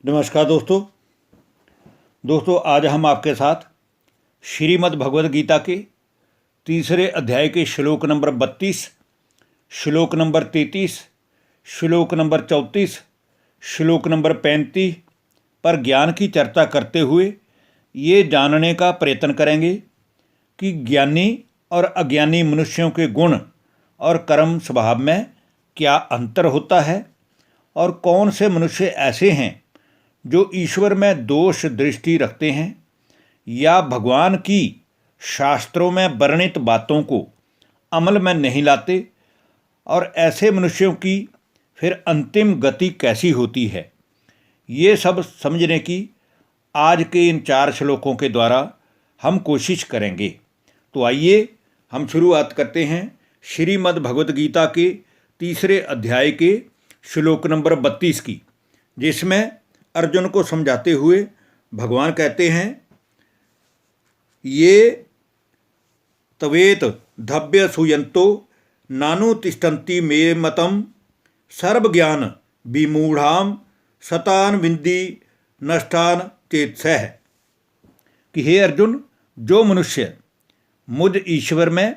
नमस्कार दोस्तों आज हम आपके साथ श्रीमद् भगवद गीता के तीसरे अध्याय के श्लोक नंबर 32, श्लोक नंबर 33, श्लोक नंबर 34, श्लोक नंबर 35 पर ज्ञान की चर्चा करते हुए ये जानने का प्रयत्न करेंगे कि ज्ञानी और अज्ञानी मनुष्यों के गुण और कर्म स्वभाव में क्या अंतर होता है और कौन से मनुष्य ऐसे हैं जो ईश्वर में दोष दृष्टि रखते हैं या भगवान की शास्त्रों में वर्णित बातों को अमल में नहीं लाते और ऐसे मनुष्यों की फिर अंतिम गति कैसी होती है। ये सब समझने की आज के इन 4 श्लोकों के द्वारा हम कोशिश करेंगे। तो आइए हम शुरुआत करते हैं श्रीमद् भगवद गीता के तीसरे अध्याय के श्लोक नंबर 32 की, जिसमें अर्जुन को समझाते हुए भगवान कहते हैं, ये तवेत धव्य सुयंतो नानु तिष्ठन्ति मे मतम सर्वज्ञान विमूढ़ाम शतान विंदी नष्टान चेतसः। कि हे अर्जुन, जो मनुष्य मुझ ईश्वर में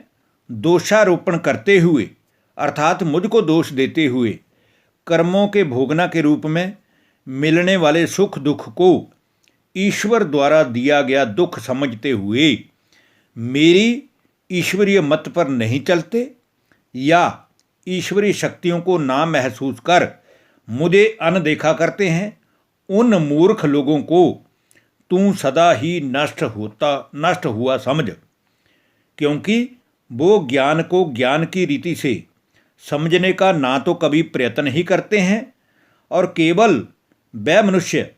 दोषारोपण करते हुए अर्थात मुझको दोष देते हुए कर्मों के भोगना के रूप में मिलने वाले सुख दुख को ईश्वर द्वारा दिया गया दुख समझते हुए मेरी ईश्वरीय मत पर नहीं चलते या ईश्वरीय शक्तियों को ना महसूस कर मुझे अनदेखा करते हैं, उन मूर्ख लोगों को तू सदा ही नष्ट हुआ समझ, क्योंकि वो ज्ञान को ज्ञान की रीति से समझने का ना तो कभी प्रयत्न ही करते हैं और केवल वह मनुष्य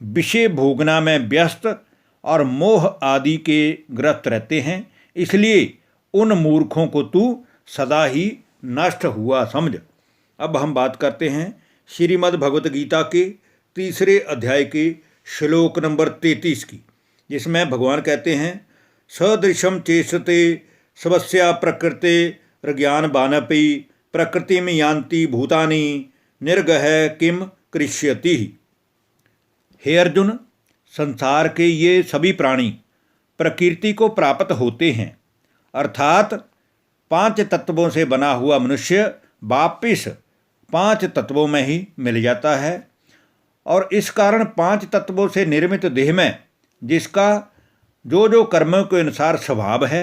विषय भोगना में व्यस्त और मोह आदि के ग्रस्त रहते हैं। इसलिए उन मूर्खों को तू सदा ही नष्ट हुआ समझ। अब हम बात करते हैं श्रीमद् भगवद गीता के तीसरे अध्याय के श्लोक नंबर 33 की, जिसमें भगवान कहते हैं, सदृशम चेष्टते स्वस्या प्रकृते ज्ञान बानपि प्रकृति में यान्ति भूतानि निर्गह किम कृष्यति। हे अर्जुन, संसार के ये सभी प्राणी प्रकृति को प्राप्त होते हैं, अर्थात 5 तत्वों से बना हुआ मनुष्य वापिस 5 तत्वों में ही मिल जाता है और इस कारण 5 तत्वों से निर्मित देह में जिसका जो कर्मों के अनुसार स्वभाव है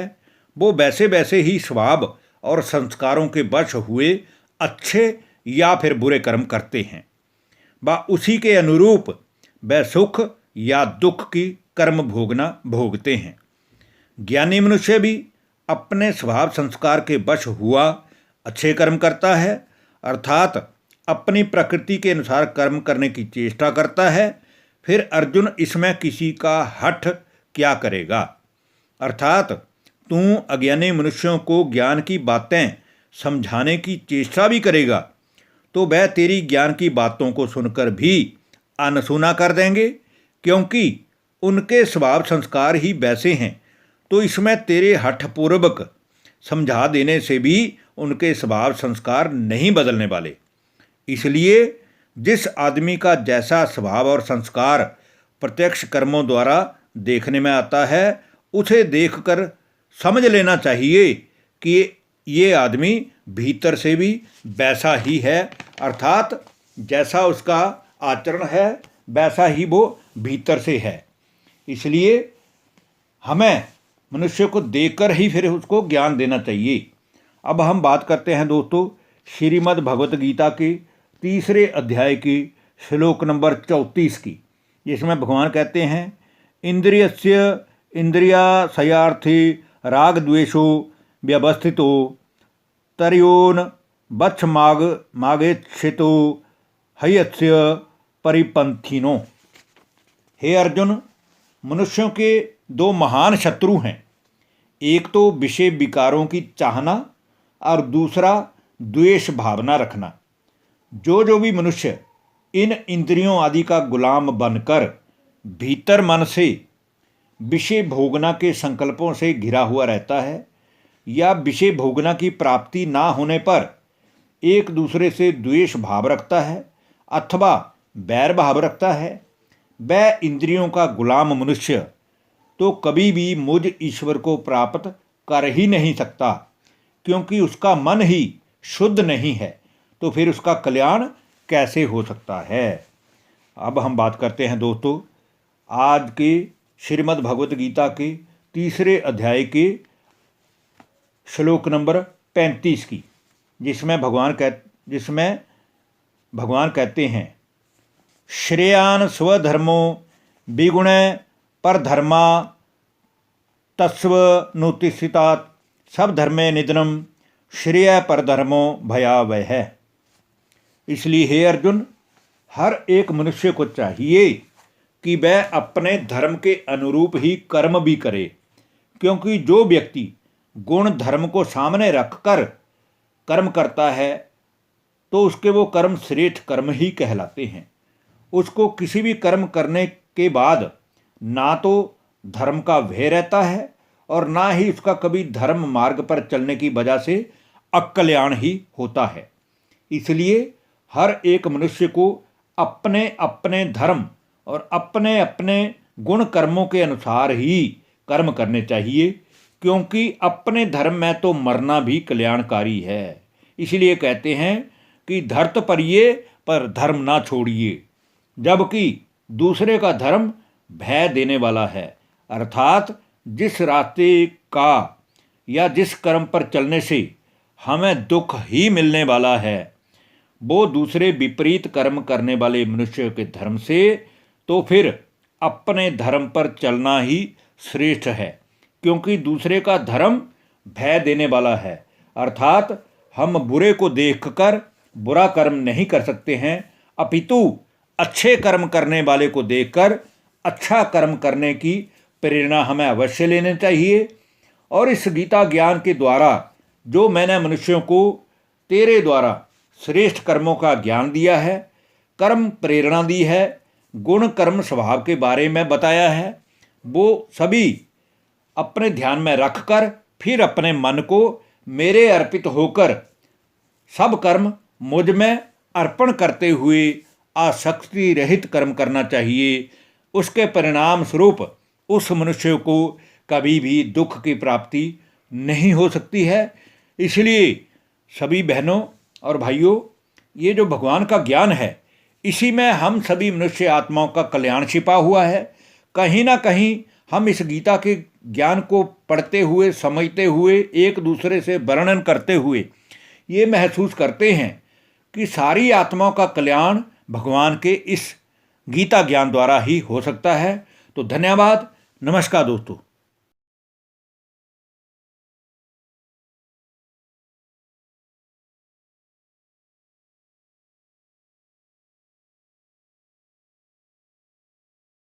वो वैसे वैसे ही स्वभाव और संस्कारों के वश हुए अच्छे या फिर बुरे कर्म करते हैं, व उसी के अनुरूप वह सुख या दुख की कर्म भोगते हैं। ज्ञानी मनुष्य भी अपने स्वभाव संस्कार के वश हुआ अच्छे कर्म करता है, अर्थात अपनी प्रकृति के अनुसार कर्म करने की चेष्टा करता है। फिर अर्जुन, इसमें किसी का हठ क्या करेगा, अर्थात तू अज्ञानी मनुष्यों को ज्ञान की बातें समझाने की चेष्टा भी करेगा तो वह तेरी ज्ञान की बातों को सुनकर भी अनसुना कर देंगे, क्योंकि उनके स्वभाव संस्कार ही वैसे हैं। तो इसमें तेरे हठपूर्वक समझा देने से भी उनके स्वभाव संस्कार नहीं बदलने वाले। इसलिए जिस आदमी का जैसा स्वभाव और संस्कार प्रत्यक्ष कर्मों द्वारा देखने में आता है, उसे देखकर समझ लेना चाहिए कि ये आदमी भीतर से भी वैसा ही है, अर्थात जैसा उसका आचरण है वैसा ही वो भीतर से है। इसलिए हमें मनुष्य को देखकर ही फिर उसको ज्ञान देना चाहिए। अब हम बात करते हैं दोस्तों श्रीमद् भगवद गीता के तीसरे अध्याय की श्लोक नंबर 34 की, जिसमें भगवान कहते हैं, इंद्रियस्य इंद्रियाशयार्थी राग द्वेषो व्यवस्थितो तर्योन बच्छ मागेक्षितो हयस्य परिपंथिनो। हे अर्जुन, मनुष्यों के 2 महान शत्रु हैं, एक तो विषय विकारों की चाहना और दूसरा द्वेष भावना रखना। जो भी मनुष्य इन इंद्रियों आदि का गुलाम बनकर भीतर मन से विषय भोगना के संकल्पों से घिरा हुआ रहता है या विषय भोगना की प्राप्ति ना होने पर एक दूसरे से द्वेष भाव रखता है अथवा बैर भाव रखता है, वह इंद्रियों का गुलाम मनुष्य तो कभी भी मुझ ईश्वर को प्राप्त कर ही नहीं सकता, क्योंकि उसका मन ही शुद्ध नहीं है, तो फिर उसका कल्याण कैसे हो सकता है। अब हम बात करते हैं दोस्तों आज के श्रीमद् भगवत गीता के 3 अध्याय के श्लोक नंबर 35 की, जिसमें भगवान कहते हैं, श्रेयान स्वधर्मो विगुण परधर्मा तस्व नुतिष्ठितात् सब धर्मे निधनम श्रेय परधर्मो भयावह है। इसलिए हे अर्जुन, हर एक मनुष्य को चाहिए कि वह अपने धर्म के अनुरूप ही कर्म भी करे, क्योंकि जो व्यक्ति गुण धर्म को सामने रखकर कर्म करता है तो उसके वो कर्म श्रेष्ठ कर्म ही कहलाते हैं। उसको किसी भी कर्म करने के बाद ना तो धर्म का भय रहता है और ना ही उसका कभी धर्म मार्ग पर चलने की वजह से अकल्याण ही होता है। इसलिए हर एक मनुष्य को अपने अपने धर्म और अपने अपने गुण कर्मों के अनुसार ही कर्म करने चाहिए, क्योंकि अपने धर्म में तो मरना भी कल्याणकारी है। इसलिए कहते हैं कि धर्त परिये पर धर्म ना छोड़िए, जबकि दूसरे का धर्म भय देने वाला है। अर्थात जिस रास्ते का या जिस कर्म पर चलने से हमें दुख ही मिलने वाला है, वो दूसरे विपरीत कर्म करने वाले मनुष्य के धर्म से, तो फिर अपने धर्म पर चलना ही श्रेष्ठ है, क्योंकि दूसरे का धर्म भय देने वाला है। अर्थात हम बुरे को देखकर बुरा कर्म नहीं कर सकते हैं, अपितु अच्छे कर्म करने वाले को देखकर अच्छा कर्म करने की प्रेरणा हमें अवश्य लेनी चाहिए। और इस गीता ज्ञान के द्वारा जो मैंने मनुष्यों को तेरे द्वारा श्रेष्ठ कर्मों का ज्ञान दिया है, कर्म प्रेरणा दी है, गुण कर्म स्वभाव के बारे में बताया है, वो सभी अपने ध्यान में रखकर फिर अपने मन को मेरे अर्पित होकर सब कर्म मुझ में अर्पण करते हुए आसक्ति रहित कर्म करना चाहिए। उसके परिणाम स्वरूप उस मनुष्य को कभी भी दुख की प्राप्ति नहीं हो सकती है। इसलिए सभी बहनों और भाइयों, ये जो भगवान का ज्ञान है, इसी में हम सभी मनुष्य आत्माओं का कल्याण छिपा हुआ है। कहीं ना कहीं हम इस गीता के ज्ञान को पढ़ते हुए, समझते हुए, एक दूसरे से वर्णन करते हुए ये महसूस करते हैं कि सारी आत्माओं का कल्याण भगवान के इस गीता ज्ञान द्वारा ही हो सकता है। तो धन्यवाद, नमस्कार दोस्तों।